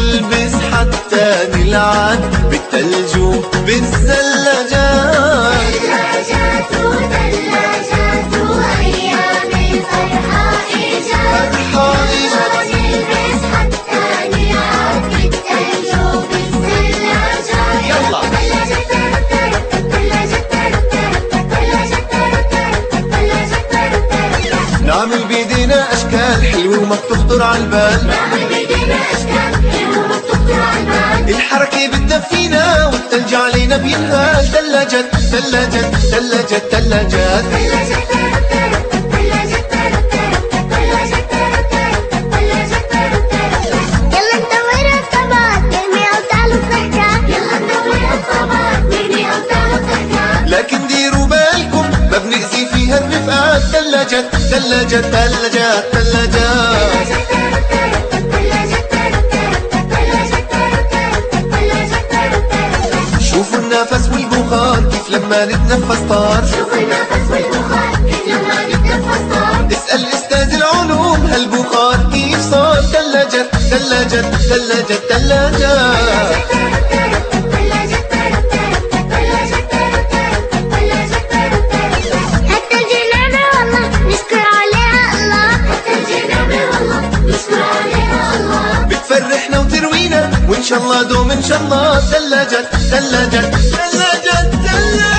نلبس حتى نلعب بالثلج وبالثلاجات. ثلاجات وثلاجات وأيام الفرحة إيجاد. نلبس حتى نلعب بالثلج وبالثلاجات. يلا نعمل بيدينا أشكال حلوة وما بتخطر عالبال. الحركة بتدفينا والثلج علينا بينهال. ثلاجات ثلاجات ثلاجات ثلاجات. يلا ندور الطبق نرمي أوتار الضحكة. يلا ندور الطبق نرمي أوتار الضحكة. لكن ديروا بالكم ما بنأذي فيها الرفقات. ثلاجات ثلاجات ثلاجات ثلاجات. شوفوا النفس والبخار كيف لما نتنفس طار. شوفوا النفس والبخار كيف لما نتنفس طار. اسأل أستاذ العلوم هالبخار كيف صار. ثلاجات ثلاجات ثلاجات ثلاجات. هالثلج نعمة والله نشكر عليها الله. هالثلج نعمة والله نشكر عليها الله. بتفرحنا وتروينا وإن شاء الله دوم إن شاء الله. ثلاجات ثلاجات ثلاجات ثلاجات.